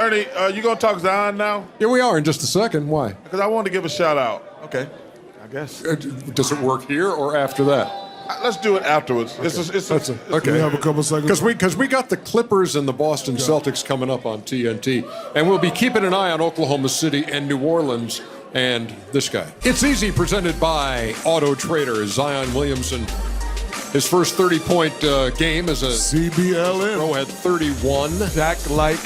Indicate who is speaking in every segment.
Speaker 1: Ernie, you gonna talk Zion now?
Speaker 2: Yeah, we are in just a second. Why?
Speaker 1: Because I wanted to give a shout out.
Speaker 3: Okay, I guess.
Speaker 2: Does it work here or after that?
Speaker 1: Let's do it afterwards.
Speaker 2: Okay.
Speaker 4: We have a couple seconds.
Speaker 2: Because we got the Clippers and the Boston Celtics coming up on TNT, and we'll be keeping an eye on Oklahoma City and New Orleans and this guy. It's Easy, presented by Autotrader. Zion Williamson, his first 30-point game as a
Speaker 4: CBLN.
Speaker 2: pro had 31.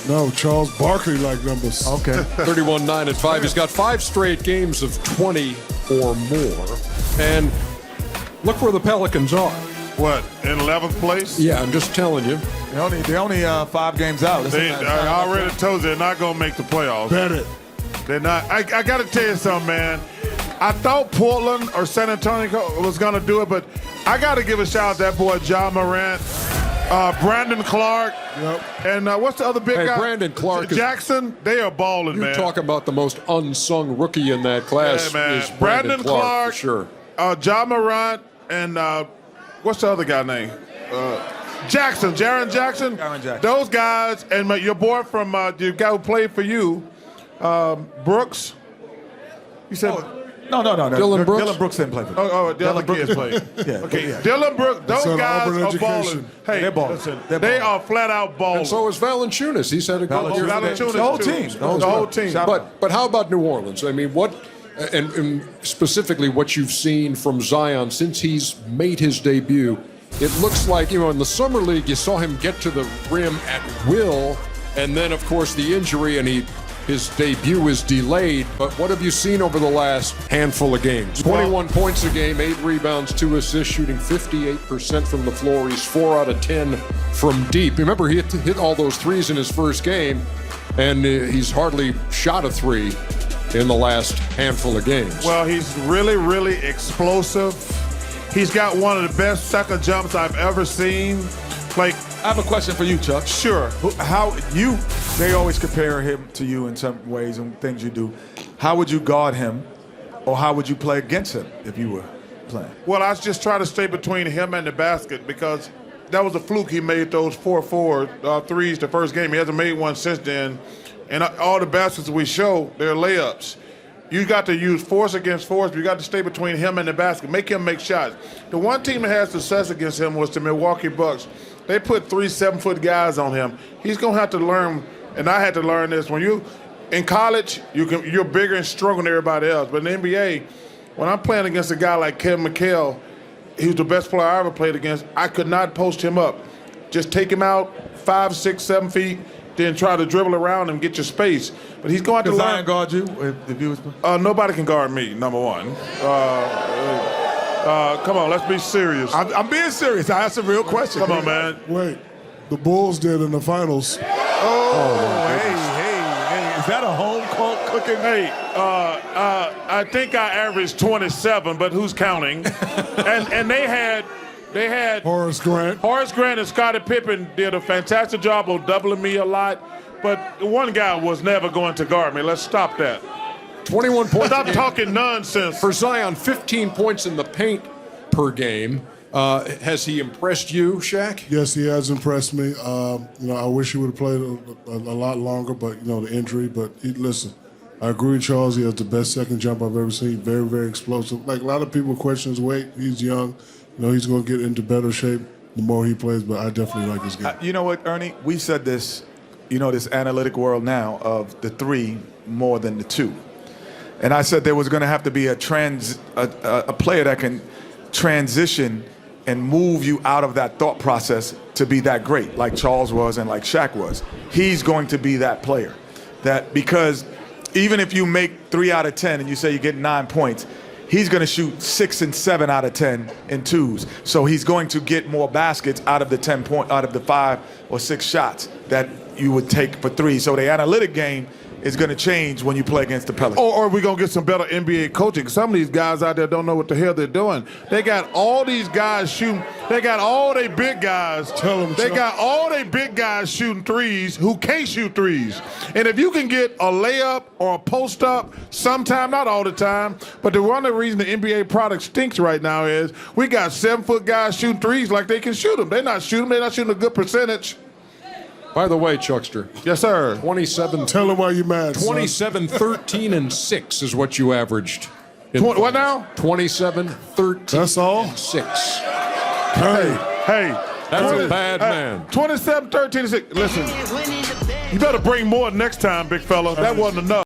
Speaker 4: No, Charles Barkley-like numbers.
Speaker 3: Okay.
Speaker 2: 31, 9, and 5. He's got 5 straight games of 20 or more. And look where the Pelicans are.
Speaker 1: What, in 11th place?
Speaker 2: Yeah, I'm just telling you.
Speaker 3: They're only 5 games out.
Speaker 1: I already told you they're not going to make the playoffs.
Speaker 4: Bet it.
Speaker 1: They're not. I got to tell you something, man. I thought Portland or San Antonio was going to do it, but I got to give a shout out to that boy, John Morant, Brandon Clark, and what's the other big guy?
Speaker 2: Brandon Clark.
Speaker 1: Jackson. They are balling, man.
Speaker 2: You talk about the most unsung rookie in that class.
Speaker 1: Yeah, man.
Speaker 2: Is Brandon Clark, for sure.
Speaker 1: John Morant, and what's the other guy name? Jackson, Jaren Jackson. Those guys, and your boy from the guy who played for you, Brooks. You said.
Speaker 3: No.
Speaker 2: Dylan Brooks?
Speaker 3: Dylan Brooks didn't play for them.
Speaker 1: The other kids played.
Speaker 3: Okay.
Speaker 1: Dylan Brooks, those guys
Speaker 4: Auburn
Speaker 1: are
Speaker 4: education.
Speaker 1: balling. Hey,
Speaker 3: They're balling.
Speaker 1: listen,
Speaker 3: They're
Speaker 1: they
Speaker 3: balling.
Speaker 1: are flat out balling.
Speaker 2: And so is Valanciunas. He's had a good year.
Speaker 1: Valanciunas,
Speaker 3: The whole
Speaker 1: too.
Speaker 3: team.
Speaker 1: The whole team.
Speaker 2: But how about New Orleans? I mean, what, and specifically what you've seen from Zion since he's made his debut, it looks like, in the Summer League, you saw him get to the rim at will, and then, of course, the injury, and his debut is delayed. But what have you seen over the last handful of games? 21 points a game, 8 rebounds, 2 assists, shooting 58% from the floor. He's 4 out of 10 from deep. Remember, he hit all those threes in his first game, and he's hardly shot a 3 in the last handful of games.
Speaker 1: Well, he's really, really explosive. He's got one of the best second jumps I've ever seen.
Speaker 3: I have a question for you, Chuck.
Speaker 1: Sure.
Speaker 3: They always compare him to you in some ways and things you do. How would you guard him, or how would you play against him if you were playing?
Speaker 1: Well, I just try to stay between him and the basket because that was a fluke. He made those 4-4 threes the first game. He hasn't made one since then. And all the baskets we show, they're layups. You got to use force against force. But you got to stay between him and the basket. Make him make shots. The one team that had success against him was the Milwaukee Bucks. They put 3 7-foot guys on him. He's going to have to learn, and I had to learn this. When you in college, you're bigger and stronger than everybody else. But in the NBA, when I'm playing against a guy like Kevin McHale, he was the best player I ever played against. I could not post him up. Just take him out 5, 6, 7 feet, then try to dribble around and get your space. But he's going to
Speaker 3: Does
Speaker 1: learn.
Speaker 3: Zion guard you if you was playing?
Speaker 1: Nobody can guard me, number one. Come on, let's be serious.
Speaker 3: I'm being serious. I asked a real question.
Speaker 1: Come on, man.
Speaker 4: Wait, the Bulls did in the finals.
Speaker 3: Hey, is that a home court cooking?
Speaker 1: Hey, I think I averaged 27, but who's counting? and they had
Speaker 4: Horace Grant.
Speaker 1: Horace Grant and Scottie Pippen did a fantastic job of doubling me a lot, but one guy was never going to guard me. Let's stop that.
Speaker 2: 21 points.
Speaker 1: Stop talking nonsense.
Speaker 2: For Zion, 15 points in the paint per game. Has he impressed you, Shaq?
Speaker 4: Yes, he has impressed me. I wish he would have played a lot longer, but the injury. But listen, I agree with Charles. He has the best second jump I've ever seen. Very, very explosive. Like a lot of people question his weight. He's young. He's going to get into better shape the more he plays. But I definitely like his game.
Speaker 3: You know what, Ernie? We said this. This analytic world now of the 3 more than the 2. And I said there was going to have to be a player that can transition and move you out of that thought process to be that great, like Charles was and like Shaq was. He's going to be that player. Because even if you make 3 out of 10 and you say you get 9 points, he's going to shoot 6 and 7 out of 10 in 2s. So he's going to get more baskets out of the 5 or 6 shots that you would take for 3. So the analytic game is going to change when you play against the Pelicans.
Speaker 1: Or we're going to get some better NBA coaching. Some of these guys out there don't know what the hell they're doing. They got all these guys shooting. They got all they big guys. Got all they big guys shooting threes who can't shoot threes. And if you can get a layup or a post up sometime, not all the time, but one of the reasons the NBA product stinks right now is we got 7-foot guys shooting threes like they can shoot them. They're not shooting them. They're not shooting a good percentage.
Speaker 2: By the way, Chuckster,
Speaker 1: Yes, sir.
Speaker 2: 27,
Speaker 4: Tell him why you mad, son.
Speaker 2: 27, 13, and 6 is what you averaged.
Speaker 1: What now?
Speaker 2: 27, 13,
Speaker 4: That's all?
Speaker 2: and 6.
Speaker 1: Hey.
Speaker 2: That's a bad man.
Speaker 1: 27, 13, 6. Listen, you better bring more next time, big fella. That wasn't enough.